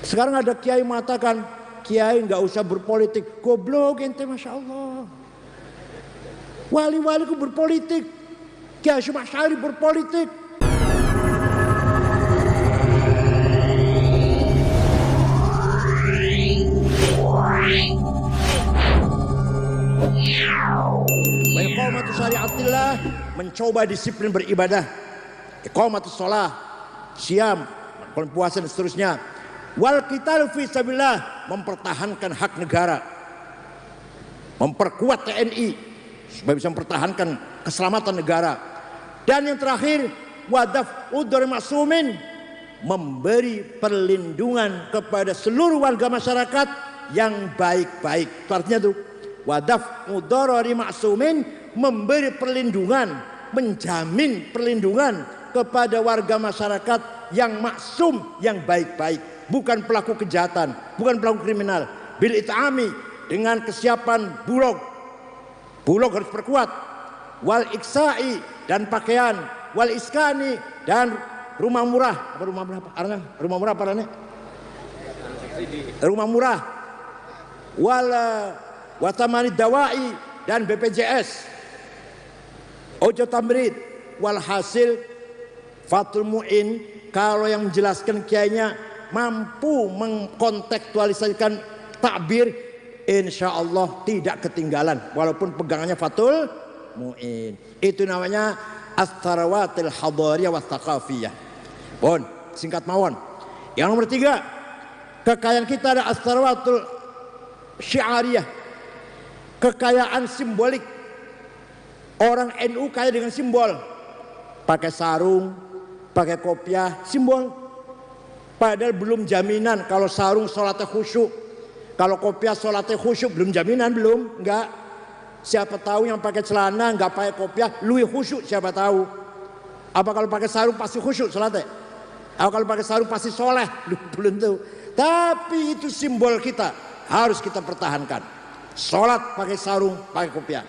Sekarang ada kiai mengatakan, kiai nggak usah berpolitik. Goblok ente, masya Allah. Wali-wali ku berpolitik, Kiai Hasyim Asy'ari berpolitik. Iqamatus syariatillah, mencoba disiplin beribadah. Iqamatus shalah, siam, puasa dan seterusnya. Wal qital fi sabilillah, mempertahankan hak negara. Memperkuat TNI supaya bisa mempertahankan keselamatan negara. Dan yang terakhir, wadaf udur ma'sumin, memberi perlindungan kepada seluruh warga masyarakat yang baik-baik. Itu artinya tuh, wadaf udorori ma'sumin, memberi perlindungan, menjamin perlindungan kepada warga masyarakat yang maksum, yang baik-baik, bukan pelaku kejahatan, bukan pelaku kriminal. Bil it'ami, dengan kesiapan bulog harus perkuat, wal iksa'i, dan pakaian, wal iskani, dan rumah murah. Apa rumah murah? Rumah murah apa namanya? Rumah murah. Wal watamani dawai, dan BPJS. Ojo tamrid. Wal hasil fatul mu'in, kalau yang menjelaskan kiainya mampu mengkontekstualisasikan takbir, insya Allah tidak ketinggalan walaupun pegangannya fatul mu'in. Itu namanya as-sarawatil hadariyah wa thaqafiyah. Pun singkat mawon. Yang nomor 3, kekayaan kita ada as-sarawatul syiariyah, kekayaan simbolik. Orang NU kaya dengan simbol, pakai sarung, pakai kopiah, simbol. Padahal belum jaminan kalau sarung sholatnya khusyuk, kalau kopiah sholatnya khusyuk, belum jaminan, belum, enggak. Siapa tahu yang pakai celana enggak pakai kopiah luwih khusyuk, siapa tahu. Apa kalau pakai sarung pasti khusyuk sholatnya? Apa kalau pakai sarung pasti soleh? Belum tahu. Tapi itu simbol kita, harus kita pertahankan. Sholat pakai sarung, pakai kopiah.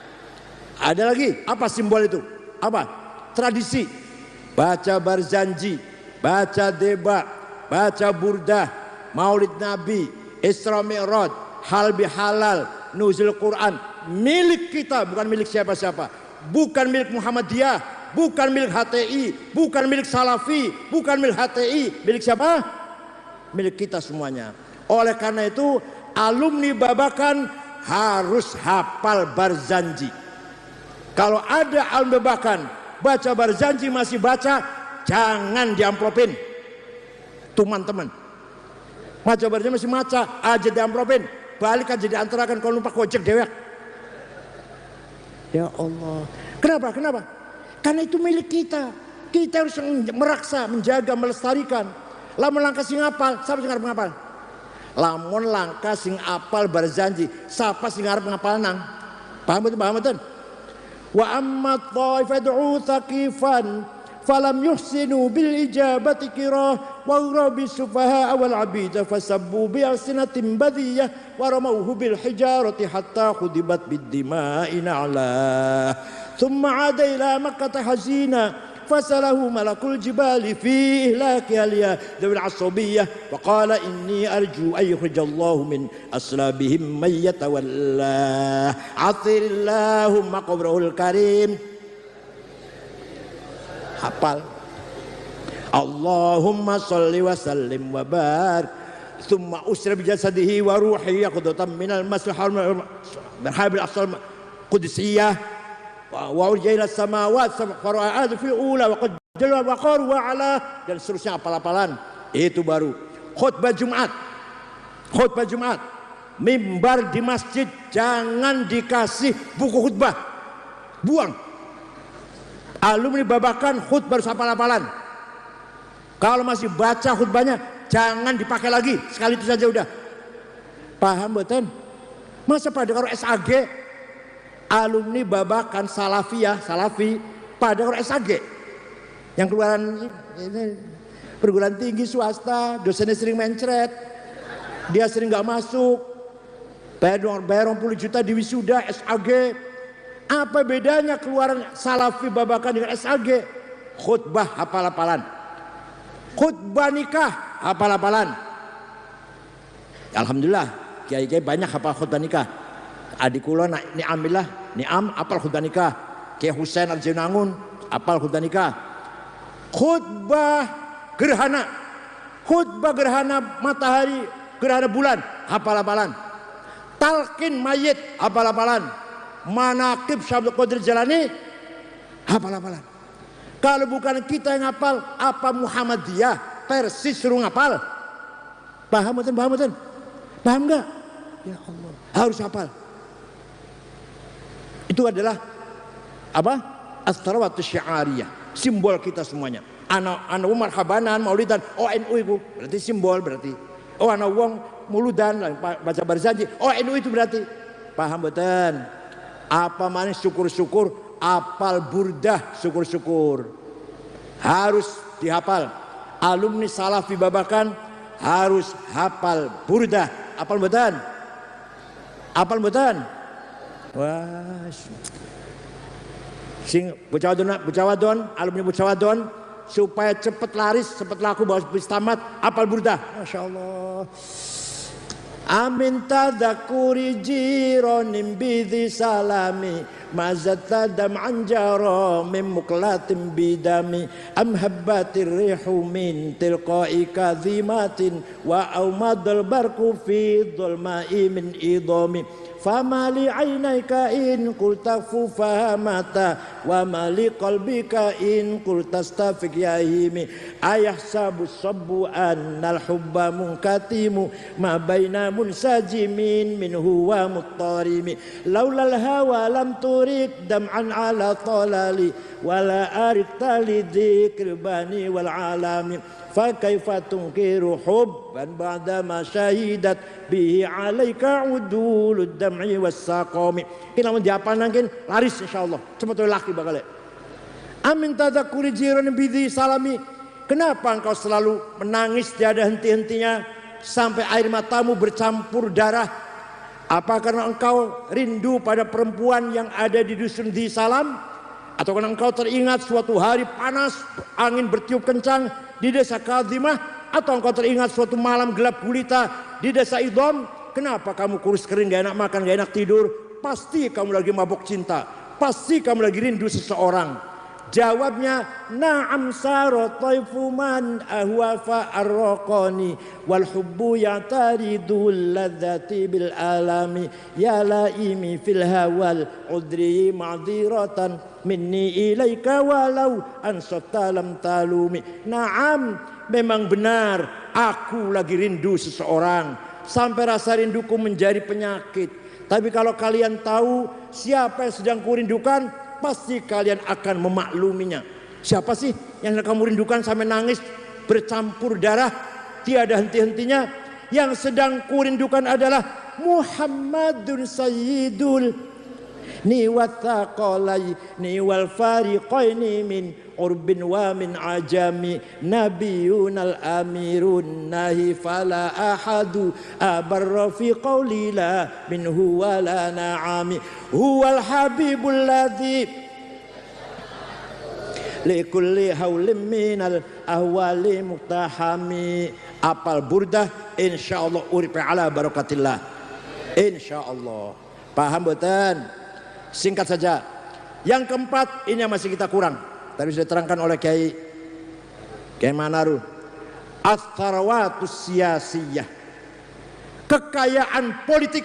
Ada lagi, apa simbol itu? Apa? Tradisi. Baca barzanji, baca deba, baca burdah, maulid nabi, Isra Mi'raj, hal bihalal, nuzul Quran, milik kita, bukan milik siapa-siapa, bukan milik Muhammadiyah, bukan milik HTI, bukan milik Salafi, bukan milik HTI, milik siapa? Milik kita semuanya. Oleh karena itu, alumni Babakan harus hafal barzanji. Kalau ada alumni Babakan baca barzanji masih baca, jangan diamplopin, teman-teman. Maca barzanji masih maca, aja diamplopin, balik aja diantarakan kalau numpak gojek dewek. Ya Allah, kenapa? Karena itu milik kita. Kita harus meraksa, menjaga, melestarikan. Lamun langkah sing apal, siapa sing arep ngapal? Lamun langkah sing apal barzanji, siapa sing arep ngapal nang? Paham betul? Wa amma taifatu thaqifan falam yuhsinu bil ijabati kirah wa urabi sufaha wal abida fasabbu bi asnatin badiyah wa ramawhu bil hijarati hatta khudibat bid dima'i na'la thumma 'ada ila makkah hazina fasalahu malakul jibali fi ihlaki aliya dawil asabiyah wa qala inni arju an yukhrijallahu min aslabihim may yatawalla athirillahumma qabrahul karim. Hafal. Allahumma sholli wa sallim wa barik thumma usra bi jasadihi wa ruhi yaqdatan minal maslahah marhabil asal qudsiyah wa urjaila samawat fara'ad fil ula wa qad jalla wa qaru wa ala, dan seterusnya apal-apalan. Itu baru khutbah Jumat. Mimbar di masjid jangan dikasih buku khutbah, buang. Alumni Babakan khutbah harus hafal-hafalan. Kalau masih baca khutbahnya jangan dipakai lagi, sekali itu saja udah. Paham betul? Masa pada kalau SAG alumni Babakan Salafi pada kalau SAG yang keluaran ini, perguruan tinggi swasta, dosennya sering mencret, dia sering nggak masuk, bayar 20 juta di wisuda SAG. Apa bedanya keluaran Salafi Babakan dengan SAG? Khutbah hafal-hafalan, khutbah nikah hafal-hafalan, Alhamdulillah, kiai-kiai banyak hafal khutbah nikah. Adik kula Niam apal khutbah nikah. Kiai Husain Arjunangun apal khutbah nikah. Khutbah gerhana matahari, gerhana bulan, hafal-hafalan. Talqin mayit, hafal-hafalan. Manaqib Syabdul Qadir Jalani, hafal-hafalan. Kalau bukan kita yang hafal, apa Muhammadiyah Persis suruh ngapal? Paham betul? Paham enggak? Ya Allah, harus hafal. Itu adalah apa? As-salawatus syiariyah, simbol kita semuanya. Anak marhabanan, maulidan, NU itu berarti simbol berarti. Anak wong muludan baca berjanji, NU itu berarti. Paham betul? Apa manis syukur-syukur, apal burdah syukur-syukur. Harus dihafal. Alumni Salafi Babakan harus hafal burdah. Apal betul? Wah, sing bucawadon, alumni bucawadon supaya cepat laris, cepat laku bawa bis tamat, apal burdah. Masya Allah. Amin tadakuri jironim bidhi salami mazata dam'an jaro min muklatim bidami am habbatir rihu min tilqai kadhimatin wa aumadal barku fi dhulma'i min idhami fama li aynayka in qulta fufahamata wa ma li qalbika in qulta stafik yahimi ayahsabu sabbu annal hubba munkatimu ma baina munsajimin minhu wa muttarimi laulal hawa lam turik dam'an ala talali wala arik tali dzikr bani wal alami fa kaifa tunkiru hubban ba'da ma syahidat bihi alaika udulud dam'i was saqami. Kina mun diapanangkeun laris insyaallah cepet laki bakal. Amin tadakuri jiran bidhi salami. Kenapa engkau selalu menangis tiada henti-hentinya sampai air matamu bercampur darah? Apa karena engkau rindu pada perempuan yang ada di dusun di Salam? Atau karena engkau teringat suatu hari panas, angin bertiup kencang di desa Kadhimah? Atau engkau teringat suatu malam gelap gulita di desa Idham? Kenapa kamu kurus kering, gak enak makan, gak enak tidur? Pasti kamu lagi mabuk cinta. Pasti kamu lagi rindu seseorang. Jawabnya, na'am saro taifu man ahwafa arraqani wal hubbu ya'taridul ladzati bil alami ya laimi fil hawal udri ma'dziratan minni ilaika walau ansata lam talumi. Na'am, memang benar aku lagi rindu seseorang sampai rasa rinduku menjadi penyakit. Tapi kalau kalian tahu siapa yang sedang kurindukan, pasti kalian akan memakluminya. Siapa sih yang kamu rindukan sampai nangis bercampur darah tiada henti-hentinya? Yang sedang kurindukan adalah Muhammadun Sayyidul ni wathaqalai ni wal fariqaini min urbin wa min ajami nabiyun al amirun nahi fala ahadu abarra fi qawli la minhu wala na'ami huwal habibul ladzi likulli hawlim minal ahwali muktahami. Apal burdah insyaallah urip ala barakatillah insyaallah. Paham betul? Singkat saja. Yang keempat, ini yang masih kita kurang. Tadi sudah diterangkan oleh Kiai Manaru. As-sarwatus siyasiyah. Kekayaan politik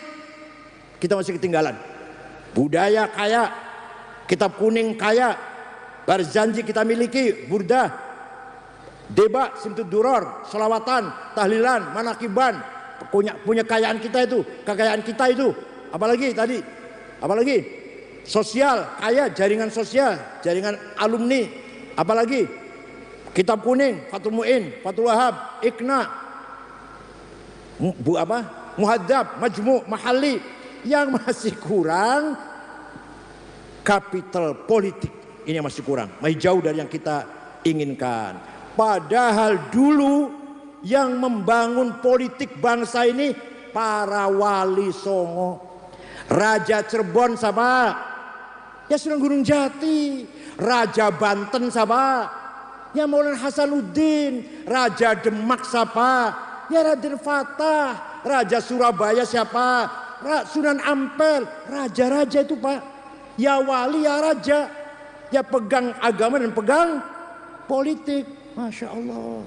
kita masih ketinggalan. Budaya kaya, kitab kuning kaya, berjanji kita miliki, burdah, deba, simtud duror, selawatan, tahlilan, manakiban, punya kekayaan kita itu, apalagi tadi, apalagi sosial, kaya, jaringan sosial, jaringan alumni, apalagi kitab kuning, Fathul Mu'in, Fathul Wahab, Iqna, Muhadzab, Majmu', Mahalli. Yang masih kurang kapital politik, ini yang masih kurang, masih jauh dari yang kita inginkan. Padahal dulu yang membangun politik bangsa ini para wali songo. Raja Cirebon siapa? Ya Sunan Gunung Jati. Raja Banten siapa? Ya Maulana Hasanuddin. Raja Demak siapa? Ya Raden Fatah. Raja Surabaya siapa? Sunan Ampel. Raja-raja itu Pak. Ya wali ya raja. Ya pegang agama dan pegang politik. Masya Allah.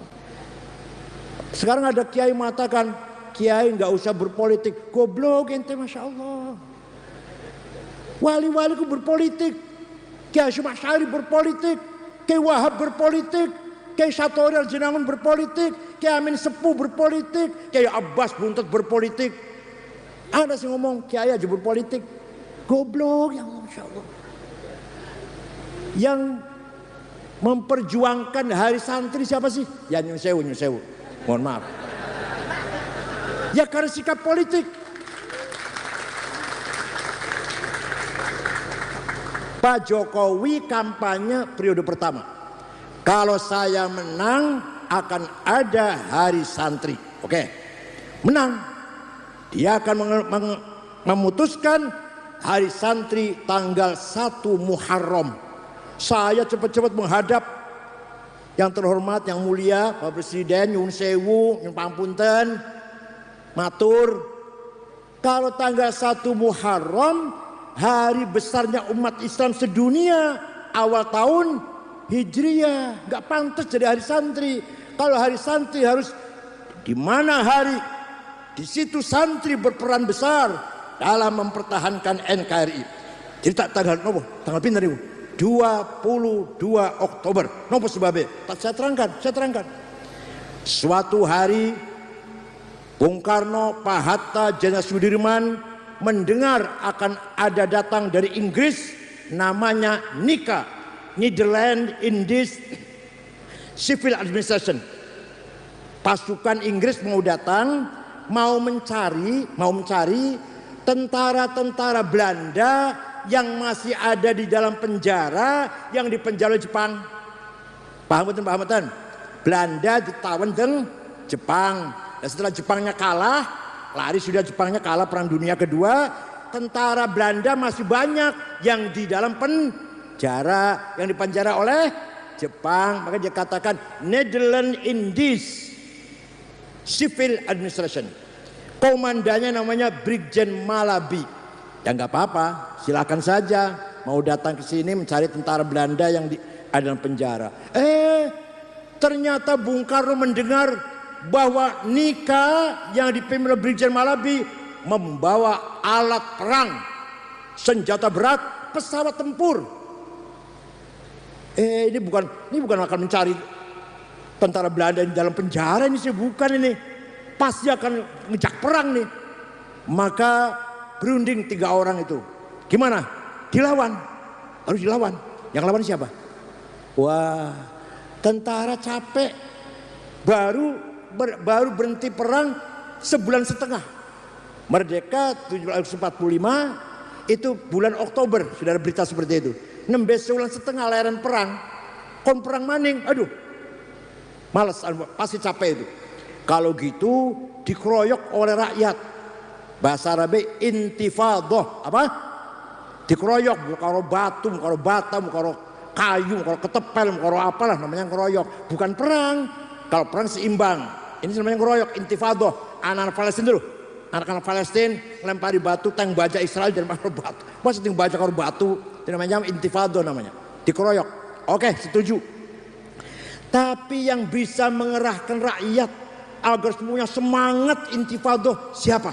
Sekarang ada kiai mengatakan, kiai nggak usah berpolitik. Goblok ente, Masya Allah. Wali-waliku berpolitik. Kiai Hasyim Asy'ari berpolitik. Kiai Wahab berpolitik. Kiai Satori Al-Jinangun berpolitik. Kiai Amin Sepuh berpolitik. Kiai Abbas Buntet berpolitik. Ada sih ngomong kiai aja berpolitik. Goblok ya Allah, Masya Allah. Yang memperjuangkan hari santri siapa sih? Ya Nyun Sewu. Mohon maaf. Ya karena sikap politik. Pak Jokowi kampanye periode pertama. Kalau saya menang akan ada hari santri. Oke. Menang. Dia akan memutuskan hari santri tanggal 1 Muharram. Saya cepat-cepat menghadap yang terhormat, yang mulia Pak Presiden, Nyun Sewu, Nyun Pangapunten, matur. Kalau tanggal 1 Muharram, hari besarnya umat Islam sedunia, awal tahun Hijriyah, nggak pantas jadi hari santri. Kalau hari santri harus di mana hari? Di situ santri berperan besar dalam mempertahankan NKRI. Jadi tanggal nopo? Tanggal pinter ibu? 22 Oktober. Nopo sebabnya? Saya terangkan. Suatu hari Bung Karno, Pak Hatta, Jenderal Sudirman mendengar akan ada datang dari Inggris namanya NICA, Netherlands Indies Civil Administration. Pasukan Inggris mau datang, mau mencari tentara-tentara Belanda yang masih ada di dalam penjara, yang dipenjara Jepang. Paham betul? Belanda ditawan dengan Jepang. Dan setelah Jepangnya kalah, Jepangnya kalah Perang Dunia Kedua, tentara Belanda masih banyak yang di dalam penjara, yang dipenjara oleh Jepang. Maka dia katakan Netherlands Indies Civil Administration. Komandannya namanya Brigjen Malabi. Ya nggak apa-apa, silakan saja mau datang ke sini mencari tentara Belanda yang ada dalam penjara. Ternyata Bung Karno mendengar bahwa NICA yang dipimpin oleh Brigjen Malabi membawa alat perang, senjata berat, pesawat tempur. Ini bukan akan mencari tentara Belanda di dalam penjara, ini sih bukan ini. Pasti akan ngejak perang nih. Maka berunding 3 orang itu. Gimana? Dilawan. Harus dilawan. Yang lawan siapa? Wah, tentara capek. Baru berhenti perang sebulan setengah. Merdeka 1745 itu bulan Oktober, sudah ada berita seperti itu. Nembes sebulan setengah layaran perang. Kon perang maning, aduh. Males, pasti capek itu. Kalau gitu dikeroyok oleh rakyat. Bahasa Arabnya intifadah. Apa? Dikeroyok, karo batu, karo bata, karo kayu, karo ketepel, karo apalah namanya ngeroyok. Bukan perang. Kalau perang seimbang. Ini namanya ngeroyok, intifadah. Anak-anak Palestina dulu. Anak-anak Palestina lempari batu, tank baja Israel dan karo batu. Masa tank baja karo batu? Itu namanya intifadah namanya. Dikeroyok. Oke, setuju. Tapi yang bisa mengerahkan rakyat agar semuanya semangat intifadah siapa?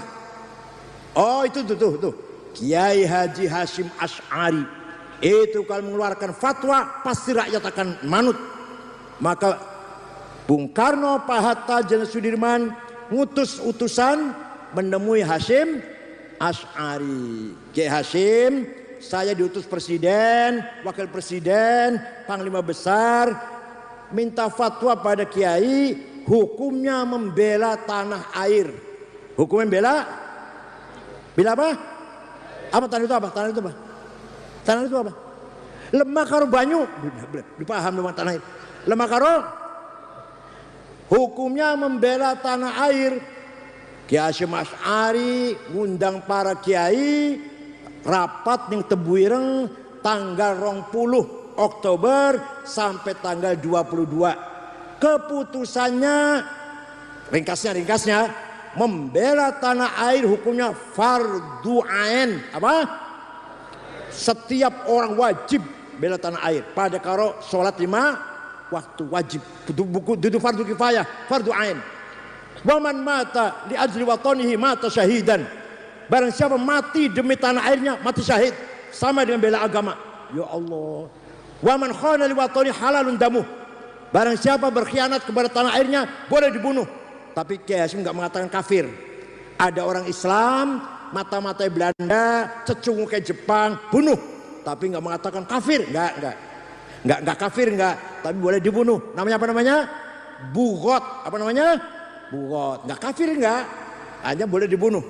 Oh itu tuh Kiai Haji Hasyim Asy'ari. Itu kalau mengeluarkan fatwa pasti rakyat akan manut. Maka Bung Karno, Pak Hatta, Jenderal Sudirman ngutus utusan menemui Hasyim Asy'ari. Kiai Hasyim, saya diutus presiden, wakil presiden, panglima besar minta fatwa pada kiai, hukumnya membela tanah air. Hukumnya bela apa? Apa tanah itu apa? Tanah itu apa? Lemah karo banyu. Dipaham dengan tanah air. Lemah karo hukumnya membela tanah air. Kiai Hasyim Asy'ari ngundang para kiai rapat ning Tebuireng tanggal 20 Oktober sampai tanggal 22. Keputusannya ringkasnya membela tanah air hukumnya fardu ain. Apa? Setiap orang wajib bela tanah air. Pada karo sholat 5 waktu wajib. Dudu fardu kifayah, fardu ain. Waman mata li ajli watanihi mata syahidan. Barang siapa mati demi tanah airnya mati syahid, sama dengan bela agama. Ya Allah. Waman khana li watani halalun damuh. Barang siapa berkhianat kepada tanah airnya boleh dibunuh. Tapi Kiai Hasyim nggak mengatakan kafir. Ada orang Islam mata-matai Belanda, cecungu kayak Jepang, bunuh. Tapi nggak mengatakan kafir, nggak kafir nggak. Tapi boleh dibunuh. Namanya apa namanya? Bugot. Apa namanya? Bugot. Nggak kafir nggak. Hanya boleh dibunuh.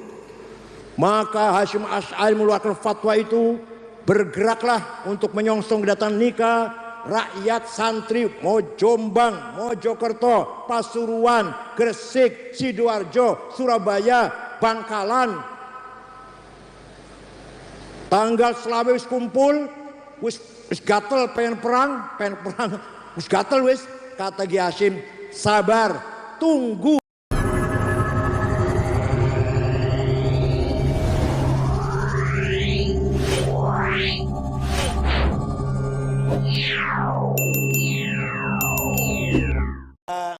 Maka Hasyim Asy'ari mengeluarkan fatwa itu, bergeraklah untuk menyongsong kedatangan nikah rakyat santri mau Jombang, Mojokerto, Pasuruan, Gresik, Sidoarjo, Surabaya, Bangkalan. Tanggal selawe wis kumpul, wis gatel pengen perang, wis gatel wis. Kata Kiai Hasyim, sabar, tunggu